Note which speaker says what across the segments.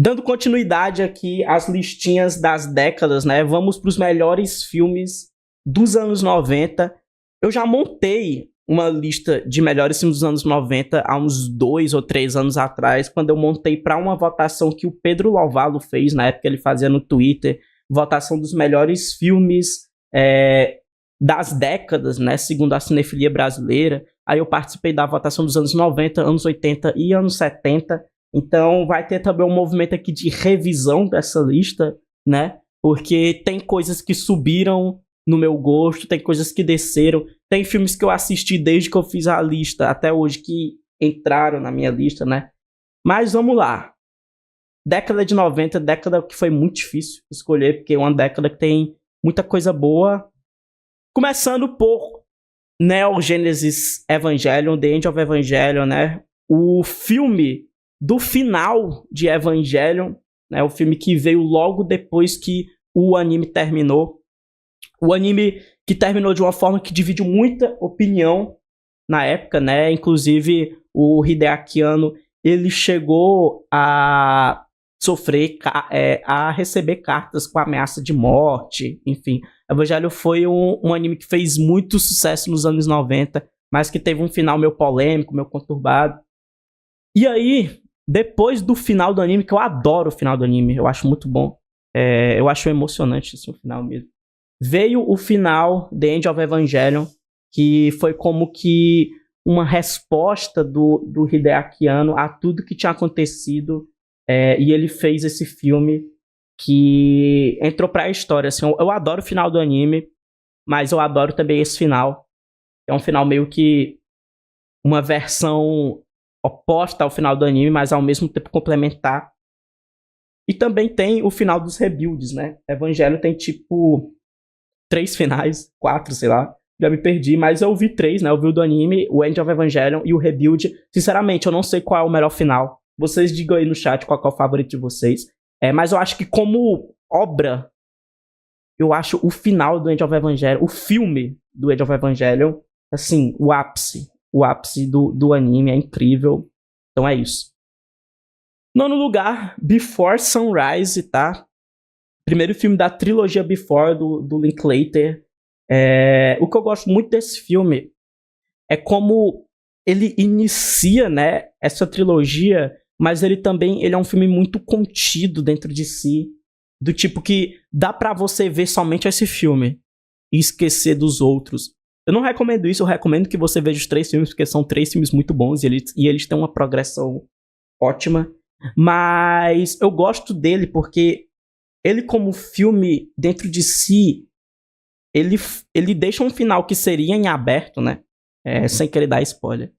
Speaker 1: Dando continuidade aqui às listinhas das décadas, né? Vamos para os melhores filmes dos anos 90. Eu já montei uma lista de melhores filmes dos anos 90 há uns 2 ou 3 anos atrás, quando eu montei para uma votação que o Pedro Lovalo fez, na época ele fazia no Twitter, votação dos melhores filmes das décadas, né? Segundo a cinefilia brasileira. Aí eu participei da votação dos anos 90, anos 80 e anos 70. Então vai ter também um movimento aqui de revisão dessa lista, né? Porque tem coisas que subiram no meu gosto, tem coisas que desceram, tem filmes que eu assisti desde que eu fiz a lista até hoje que entraram na minha lista, né? Mas vamos lá. Década de 90, década que foi muito difícil escolher, porque é uma década que tem muita coisa boa. Começando por Neo Genesis Evangelion, The End of Evangelion, né? O filme do final de Evangelion, né? O filme que veio logo depois que o anime terminou. O anime que terminou de uma forma que dividiu muita opinião na época, né? Inclusive, o Hideaki Anno, ele chegou a sofrer, a receber cartas com ameaça de morte, enfim. Evangelho foi um anime que fez muito sucesso nos anos 90, mas que teve um final meio polêmico, meio conturbado. E aí, depois do final do anime, que eu adoro o final do anime, eu acho muito bom, eu acho emocionante assim, o final mesmo, veio o final The End of Evangelion, que foi como que uma resposta do Hideaki Anno a tudo que tinha acontecido, e ele fez esse filme que entrou pra história. Assim, eu adoro o final do anime, mas eu adoro também esse final. É um final meio que uma versão oposta ao final do anime, mas ao mesmo tempo complementar. E também tem o final dos rebuilds, né? Evangelho tem tipo 3 finais, 4, sei lá. Já me perdi, mas eu vi 3, né? Eu vi o do anime, o End of Evangelion e o Rebuild. Sinceramente, eu não sei qual é o melhor final. Vocês digam aí no chat qual é o favorito de vocês. Mas eu acho que como obra, eu acho o final do End of Evangelion, o filme do End of Evangelion, assim, o ápice. O ápice do anime, é incrível. Então é isso. Nono lugar, Before Sunrise, tá? Primeiro filme da trilogia Before, do Linklater. O que eu gosto muito desse filme é como ele inicia, né, essa trilogia, mas ele é um filme muito contido dentro de si, do tipo que dá pra você ver somente esse filme e esquecer dos outros. Eu não recomendo isso, eu recomendo que você veja os 3 filmes, porque são 3 filmes muito bons e eles têm uma progressão ótima. Mas eu gosto dele porque ele, como filme, dentro de si, ele deixa um final que seria em aberto, né? Sem querer dar spoiler.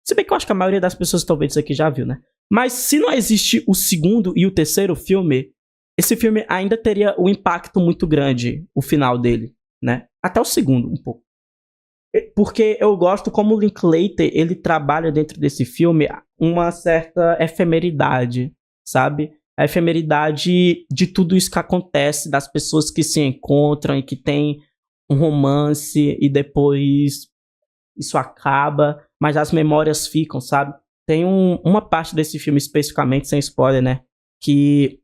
Speaker 1: Se bem que eu acho que a maioria das pessoas que estão vendo isso aqui já viu, né? Mas se não existe o segundo e o terceiro filme, esse filme ainda teria um impacto muito grande, o final dele, né? Até o segundo, um pouco. Porque eu gosto como o Linklater, ele trabalha dentro desse filme uma certa efemeridade, sabe? A efemeridade de tudo isso que acontece, das pessoas que se encontram e que tem um romance e depois isso acaba, mas as memórias ficam, sabe? Tem uma parte desse filme especificamente, sem spoiler, né? Que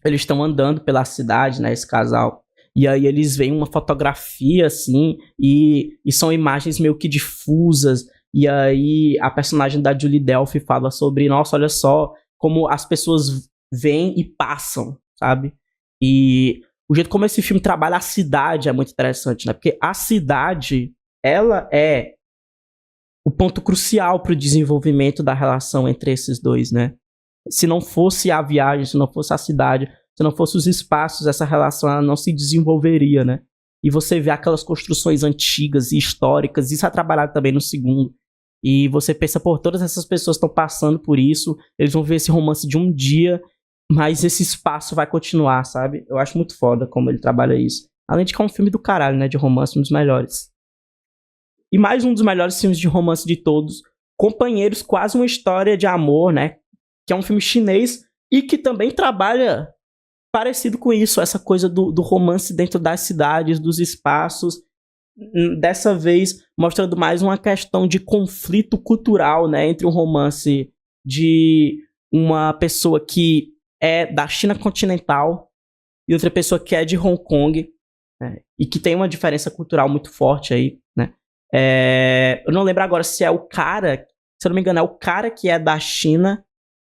Speaker 1: eles estão andando pela cidade, né? Esse casal. E aí eles veem uma fotografia, assim, e são imagens meio que difusas. E aí a personagem da Julie Delphi fala sobre, nossa, olha só como as pessoas vêm e passam, sabe? E o jeito como esse filme trabalha a cidade é muito interessante, né? Porque a cidade, ela é o ponto crucial para o desenvolvimento da relação entre esses dois, né? Se não fosse a viagem, se não fosse a cidade, se não fosse os espaços, essa relação ela não se desenvolveria, né? E você vê aquelas construções antigas e históricas, isso é trabalhado também no segundo. E você pensa, pô, todas essas pessoas estão passando por isso, eles vão ver esse romance de um dia, mas esse espaço vai continuar, sabe? Eu acho muito foda como ele trabalha isso. Além de que é um filme do caralho, né? De romance, um dos melhores. E mais um dos melhores filmes de romance de todos, Companheiros, quase uma história de amor, né? Que é um filme chinês e que também trabalha parecido com isso, essa coisa do romance dentro das cidades, dos espaços. Dessa vez, mostrando mais uma questão de conflito cultural, né? Entre um romance de uma pessoa que é da China continental e outra pessoa que é de Hong Kong, né? E que tem uma diferença cultural muito forte aí, né? Eu não lembro agora se é o cara, se eu não me engano, é o cara que é da China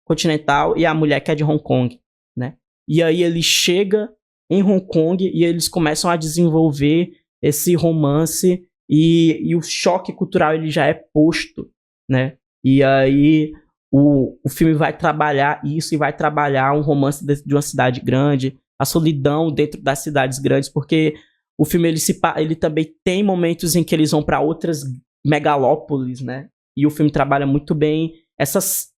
Speaker 1: continental e a mulher que é de Hong Kong, né? E aí ele chega em Hong Kong e eles começam a desenvolver esse romance e o choque cultural ele já é posto, né? E aí o filme vai trabalhar isso e vai trabalhar um romance de uma cidade grande, a solidão dentro das cidades grandes, porque o filme ele também tem momentos em que eles vão para outras megalópolis, né? E o filme trabalha muito bem essas.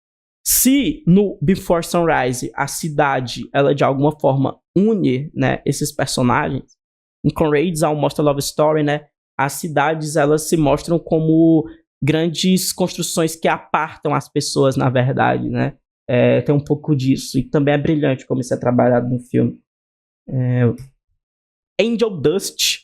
Speaker 1: Se no Before Sunrise a cidade ela de alguma forma une, né, esses personagens, em Conrad's All Most Love Story, né, as cidades elas se mostram como grandes construções que apartam as pessoas, na verdade, né? Tem um pouco disso e também é brilhante como isso é trabalhado no filme. Angel Dust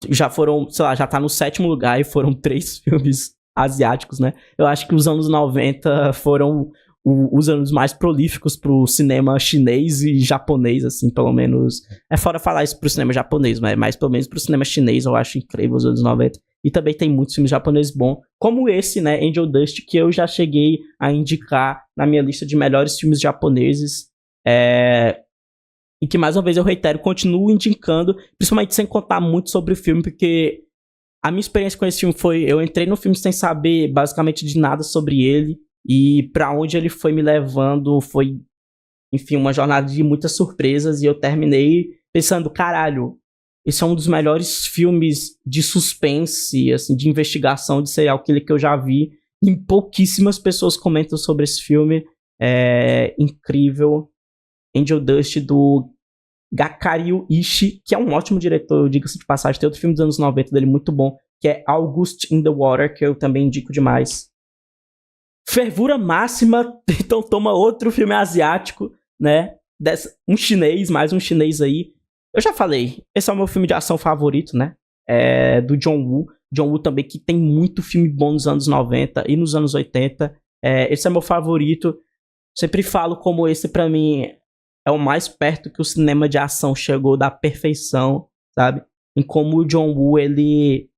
Speaker 1: já foram, sei lá, já tá no 7º lugar e foram 3 filmes asiáticos, né? Eu acho que os anos 90 foram os anos mais prolíficos pro cinema chinês e japonês, assim, pelo menos. É fora falar isso pro cinema japonês, mas pelo menos pro cinema chinês eu acho incrível os anos 90. E também tem muitos filmes japoneses bons, como esse, né, Angel Dust, que eu já cheguei a indicar na minha lista de melhores filmes japoneses. E que, mais uma vez, eu reitero, continuo indicando, principalmente sem contar muito sobre o filme, porque a minha experiência com esse filme foi... Eu entrei no filme sem saber, basicamente, de nada sobre ele, e pra onde ele foi me levando foi, enfim, uma jornada de muitas surpresas, e eu terminei pensando, caralho, esse é um dos melhores filmes de suspense, assim, de investigação de serial killer que eu já vi, e pouquíssimas pessoas comentam sobre esse filme. É incrível. Angel Dust, do Gakariu Ishii, que é um ótimo diretor, diga-se de passagem. Tem outro filme dos anos 90 dele muito bom, que é August in the Water, que eu também indico demais. Fervura Máxima, então toma outro filme asiático, né? Um chinês, mais um chinês aí. Eu já falei, esse é o meu filme de ação favorito, né? Do John Woo. John Woo também, que tem muito filme bom nos anos 90 e nos anos 80. Esse é meu favorito. Sempre falo como esse, pra mim, é o mais perto que o cinema de ação chegou da perfeição, sabe? Em como o John Woo, ele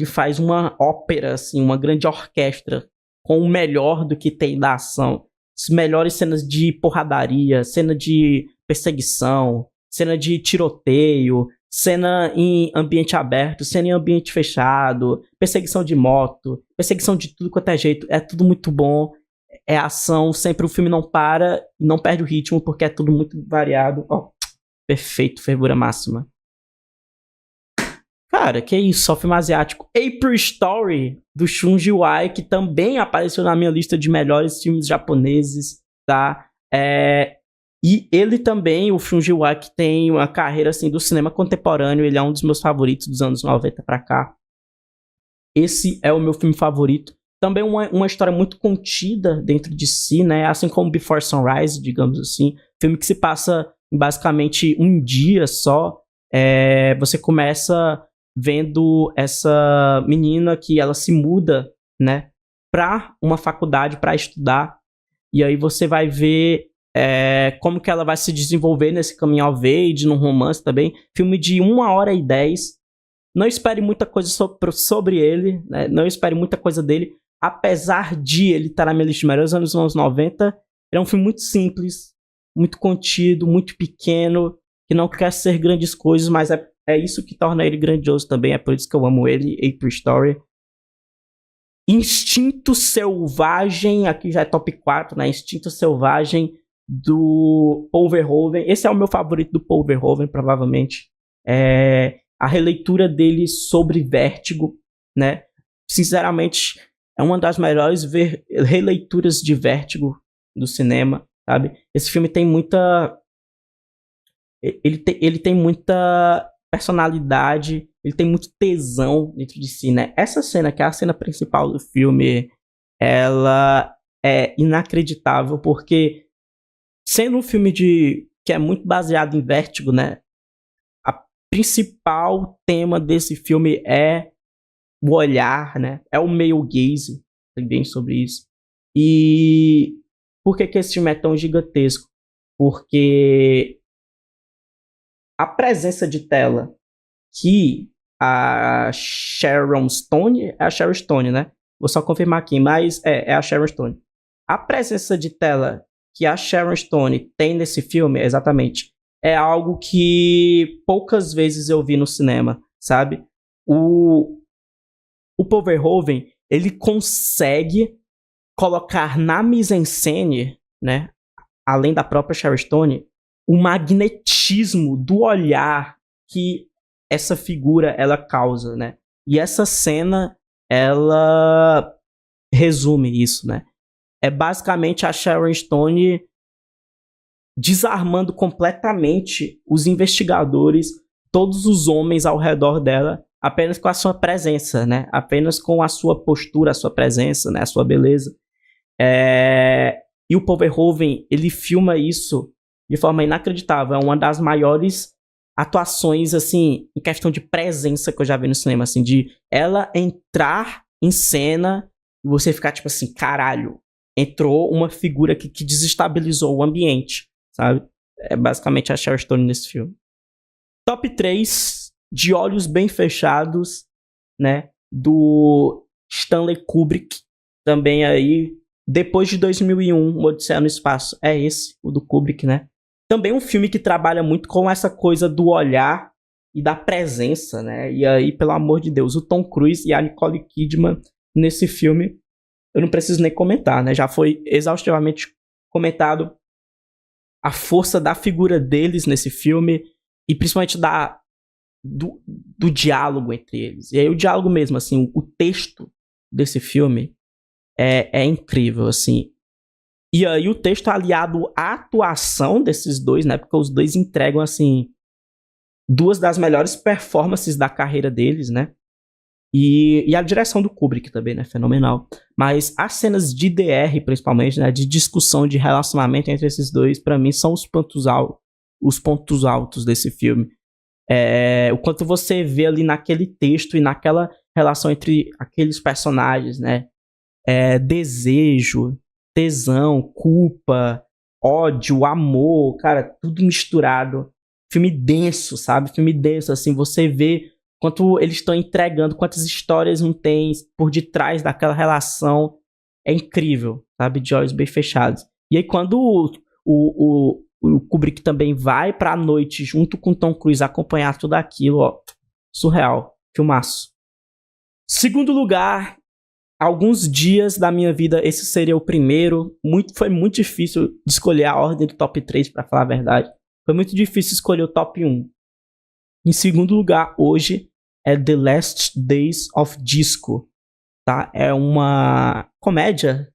Speaker 1: faz uma ópera, assim, uma grande orquestra com o melhor do que tem da ação. As melhores cenas de porradaria, cena de perseguição, cena de tiroteio, cena em ambiente aberto, cena em ambiente fechado, perseguição de moto, perseguição de tudo quanto é jeito. É tudo muito bom. É ação, sempre o filme não para e não perde o ritmo, porque é tudo muito variado. Perfeito, fervura máxima. Cara, que isso, só filme asiático. April Story, do Shun Ji-wai, que também apareceu na minha lista de melhores filmes japoneses, tá? E ele também, o Shun Ji-wai, que tem uma carreira, assim, do cinema contemporâneo, ele é um dos meus favoritos dos anos 90 pra cá. Esse é o meu filme favorito. Também uma história muito contida dentro de si, né? Assim como Before Sunrise, digamos assim. Filme que se passa em basicamente um dia só. Você começa vendo essa menina que ela se muda, né? Pra uma faculdade para estudar. E aí você vai ver como que ela vai se desenvolver nesse coming of age, num romance também. Filme de 1h10. Não espere muita coisa sobre ele, né? Não espere muita coisa dele. Apesar de ele estar na minha lista de melhores anos 90, ele é um filme muito simples, muito contido, muito pequeno, que não quer ser grandes coisas, mas é isso que torna ele grandioso também. É por isso que eu amo ele, April Story. Instinto Selvagem, aqui já é top 4, né? Instinto Selvagem, do Paul Verhoeven. Esse é o meu favorito do Paul Verhoeven, provavelmente. A releitura dele sobre Vértigo, né? Sinceramente, é uma das melhores releituras de Vértigo do cinema, sabe? Esse filme tem muita... Ele tem muita personalidade, ele tem muito tesão dentro de si, né? Essa cena, que é a cena principal do filme, ela é inacreditável, porque sendo um filme que é muito baseado em Vértigo, né? Principal tema desse filme é o olhar, né? É o male gaze, também sobre isso. E por que esse filme é tão gigantesco? porque a presença de tela que a Sharon Stone, é a Sharon Stone, né? Vou só confirmar aqui, mas é a Sharon Stone. A presença de tela que a Sharon Stone tem nesse filme, exatamente, é algo que poucas vezes eu vi no cinema, sabe? O Paul Verhoeven, ele consegue colocar na mise-en-scène, né, além da própria Sharon Stone, o magnetismo do olhar que essa figura ela causa, né? E essa cena ela resume isso, né? É basicamente a Sharon Stone desarmando completamente os investigadores, todos os homens ao redor dela, apenas com a sua presença, né? Apenas com a sua postura, a sua presença, né? A sua beleza. E o Paul Verhoeven, ele filma isso de forma inacreditável. É uma das maiores atuações, assim, em questão de presença que eu já vi no cinema, assim, de ela entrar em cena e você ficar tipo assim, caralho, entrou uma figura que desestabilizou o ambiente, sabe? É basicamente a Sharon Stone nesse filme. Top 3, De Olhos Bem Fechados, né? Do Stanley Kubrick, também aí, depois de 2001, Odisseia no Espaço. É esse, o do Kubrick, né? Também um filme que trabalha muito com essa coisa do olhar e da presença, né? E aí, pelo amor de Deus, o Tom Cruise e a Nicole Kidman nesse filme, eu não preciso nem comentar, né? Já foi exaustivamente comentado a força da figura deles nesse filme e principalmente do diálogo entre eles. E aí o diálogo mesmo, assim, o texto desse filme é incrível, assim. E aí o texto aliado à atuação desses dois, né? Porque os dois entregam, assim, duas das melhores performances da carreira deles, né? E a direção do Kubrick também, né? Fenomenal. Mas as cenas de DR, principalmente, né? De discussão, de relacionamento entre esses dois, pra mim, são os pontos altos desse filme. O quanto você vê ali naquele texto e naquela relação entre aqueles personagens, né? Desejo, tesão, culpa, ódio, amor, cara, tudo misturado. Filme denso, sabe? Filme denso, assim, você vê quanto eles estão entregando, quantas histórias não tem por detrás daquela relação. É incrível, sabe? De olhos bem fechados. E aí quando o Kubrick também vai pra noite junto com Tom Cruise acompanhar tudo aquilo, ó, surreal, filmaço. Segundo lugar, alguns dias da minha vida, esse seria o primeiro. Foi muito difícil de escolher a ordem do top 3, pra falar a verdade. Foi muito difícil escolher o top 1. Em segundo lugar, hoje, é The Last Days of Disco. Tá? É uma comédia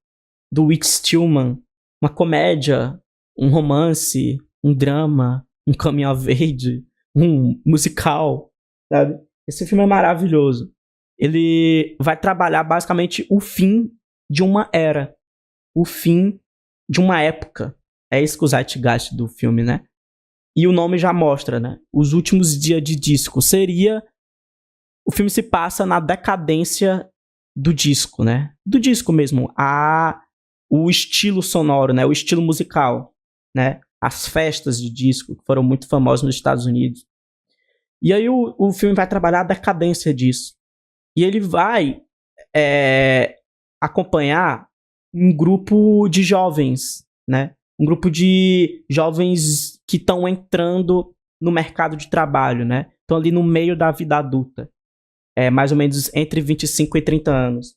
Speaker 1: do Whit Stillman. Uma comédia, um romance, um drama, um coming of age, um musical, sabe? Esse filme é maravilhoso. Ele vai trabalhar basicamente o fim de uma era, o fim de uma época. É isso que o zeitgeist do filme, né? E o nome já mostra, né? Os últimos dias de disco. O filme se passa na decadência do disco, né? Do disco mesmo. O estilo sonoro, né? O estilo musical, né? As festas de disco, que foram muito famosas nos Estados Unidos. E aí o filme vai trabalhar a decadência disso. E ele vai acompanhar um grupo de jovens, né? Um grupo de jovens que estão entrando no mercado de trabalho, né? Estão ali no meio da vida adulta. Mais ou menos entre 25 e 30 anos.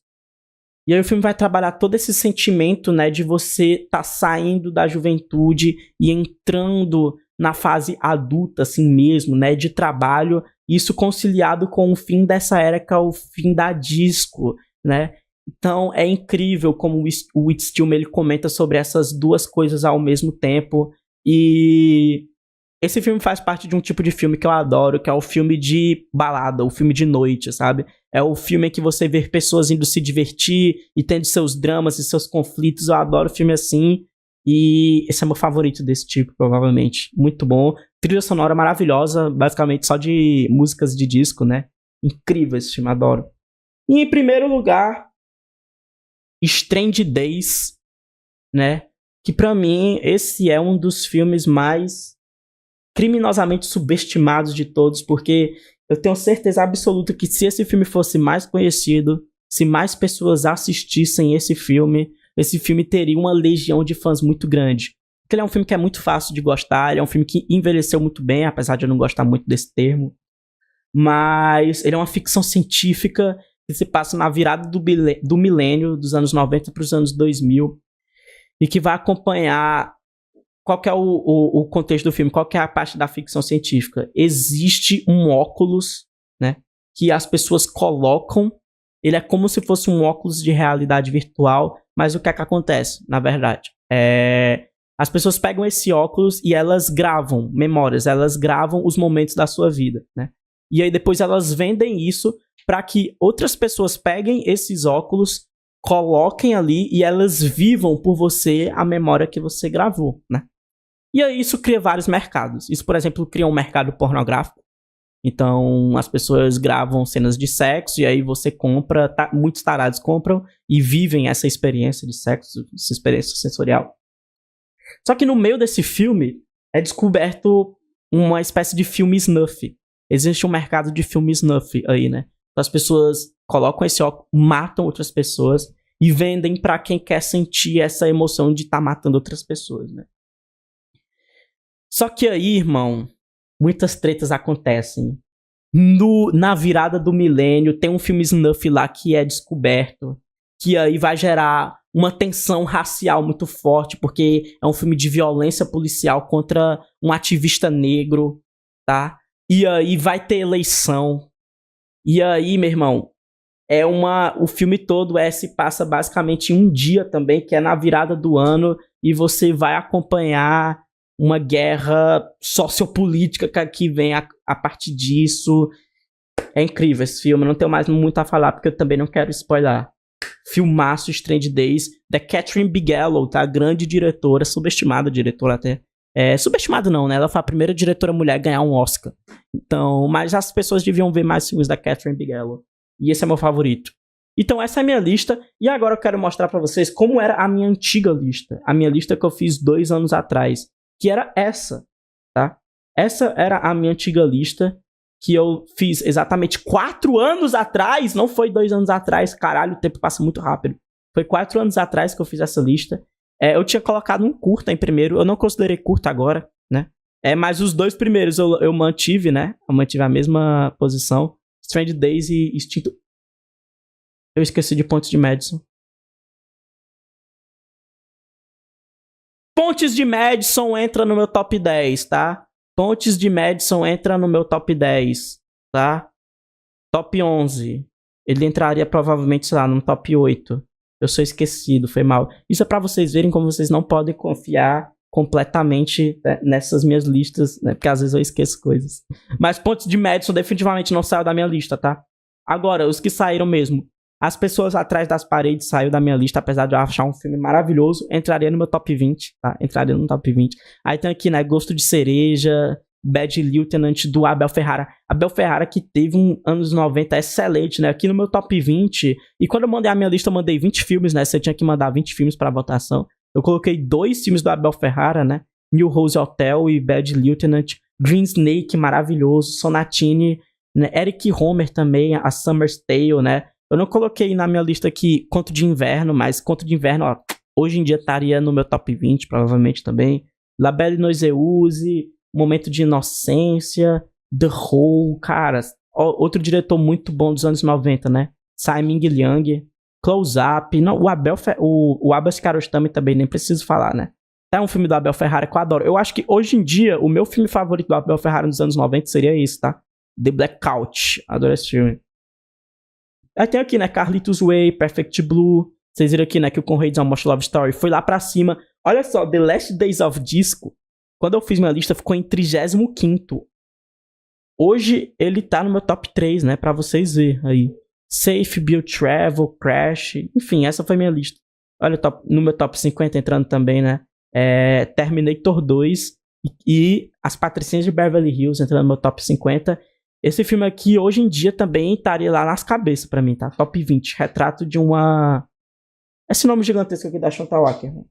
Speaker 1: E aí o filme vai trabalhar todo esse sentimento, né? De você tá saindo da juventude e entrando na fase adulta, assim mesmo, né? De trabalho. Isso conciliado com o fim dessa era, que é o fim da disco, né? Então é incrível como o Whit Stillman ele comenta sobre essas duas coisas ao mesmo tempo. E esse filme faz parte de um tipo de filme que eu adoro, que é o filme de balada, o filme de noite, sabe? É o filme em que você vê pessoas indo se divertir e tendo seus dramas e seus conflitos. Eu adoro filme assim. E esse é meu favorito desse tipo, provavelmente. Muito bom. Trilha sonora maravilhosa, basicamente só de músicas de disco, né? Incrível esse filme, adoro. E em primeiro lugar, Strange Days, né? que pra mim esse é um dos filmes mais criminosamente subestimados de todos, porque eu tenho certeza absoluta que se esse filme fosse mais conhecido, se mais pessoas assistissem esse filme teria uma legião de fãs muito grande. Porque ele é um filme que é muito fácil de gostar, ele é um filme que envelheceu muito bem, apesar de eu não gostar muito desse termo. Mas ele é uma ficção científica que se passa na virada do milênio, dos anos 90 para os anos 2000, e que vai acompanhar... Qual que é o contexto do filme? Qual que é a parte da ficção científica? Existe um óculos, né, que as pessoas colocam. Ele é como se fosse um óculos de realidade virtual, mas o que é que acontece, na verdade? As pessoas pegam esse óculos e elas gravam memórias, elas gravam os momentos da sua vida, né? E aí depois elas vendem isso para que outras pessoas peguem esses óculos, coloquem ali e elas vivam por você a memória que você gravou, né? E aí isso cria vários mercados. Isso, por exemplo, cria um mercado pornográfico. Então, as pessoas gravam cenas de sexo e aí você compra, muitos tarados compram e vivem essa experiência de sexo, essa experiência sensorial. Só que no meio desse filme é descoberto uma espécie de filme snuff. Existe um mercado de filme snuff aí, né? Então, as pessoas colocam esse óculos, matam outras pessoas e vendem pra quem quer sentir essa emoção de estar matando outras pessoas, né? Só que aí, irmão, muitas tretas acontecem. Na virada do milênio, tem um filme snuff lá que é descoberto, que aí vai gerar uma tensão racial muito forte, porque é um filme de violência policial contra um ativista negro, tá? E aí vai ter eleição. E aí, meu irmão, o filme todo se passa basicamente em um dia também, que é na virada do ano, e você vai acompanhar uma guerra sociopolítica que vem a partir disso. É incrível esse filme, eu não tenho mais muito a falar, porque eu também não quero spoiler. Filmaço, Strange Days, da Catherine Bigelow, tá? Grande diretora, subestimada diretora até. Subestimada não, né? Ela foi a primeira diretora mulher a ganhar um Oscar. Então, mas as pessoas deviam ver mais filmes da Catherine Bigelow. E esse é meu favorito. Então essa é a minha lista, e agora eu quero mostrar pra vocês como era a minha antiga lista. A minha lista que eu fiz 2 anos atrás. Que era essa, tá? Essa era a minha antiga lista, que eu fiz exatamente 4 anos atrás, não foi 2 anos atrás, caralho, o tempo passa muito rápido. Foi 4 anos atrás que eu fiz essa lista. Eu tinha colocado um curta em primeiro, eu não considerei curta agora, né? Mas os 2 primeiros eu mantive, né? Eu mantive a mesma posição. Strange Days e Instinto... Eu esqueci de Pontes de Madison. Pontes de Madison entra no meu top 10, tá? Pontes de Madison entra no meu top 10, tá? Top 11. Ele entraria provavelmente, sei lá, no top 8. Eu sou esquecido, foi mal. Isso é pra vocês verem como vocês não podem confiar completamente, né, nessas minhas listas, né? Porque às vezes eu esqueço coisas. Mas Pontes de Madison definitivamente não saiu da minha lista, tá? Agora, os que saíram mesmo. As Pessoas Atrás das Paredes saiu da minha lista, apesar de eu achar um filme maravilhoso. Entraria no meu top 20, tá? Entraria no top 20. Aí tem aqui, né, Gosto de Cereja, Bad Lieutenant, do Abel Ferrara. Abel Ferrara que teve um anos 90 excelente, né? Aqui no meu top 20. E quando eu mandei a minha lista, eu mandei 20 filmes, né? Você tinha que mandar 20 filmes pra votação. Eu coloquei 2 filmes do Abel Ferrara, né? New Rose Hotel e Bad Lieutenant. Green Snake, maravilhoso. Sonatine, né? Eric Homer também, A Summer's Tale, né? Eu não coloquei na minha lista aqui Conto de Inverno, mas Conto de Inverno, ó, hoje em dia estaria no meu top 20, provavelmente também. La Belle Noiseuse, Momento de Inocência, The Hole, cara, outro diretor muito bom dos anos 90, né? Simon Liang, Close Up, não, o Abbas Kiarostami também, nem preciso falar, né? É um filme do Abel Ferrara que eu adoro. Eu acho que hoje em dia, o meu filme favorito do Abel Ferrara nos anos 90 seria esse, tá? The Blackout, adoro esse filme. Aí tem aqui, né, Carlitos Way, Perfect Blue. Vocês viram aqui, né, que o Conrads Almost Love Story foi lá pra cima. Olha só, The Last Days of Disco, quando eu fiz minha lista, ficou em 35º. Hoje ele tá no meu top 3, né, pra vocês verem aí. Safe, Build Travel, Crash, enfim, essa foi minha lista. Olha, no meu top 50 entrando também, né, Terminator 2 e As Patricinhas de Beverly Hills entrando no meu top 50. Esse filme aqui, hoje em dia, também estaria lá nas cabeças pra mim, tá? Top 20. Retrato de uma... Esse nome gigantesco aqui da Chantal Akerman.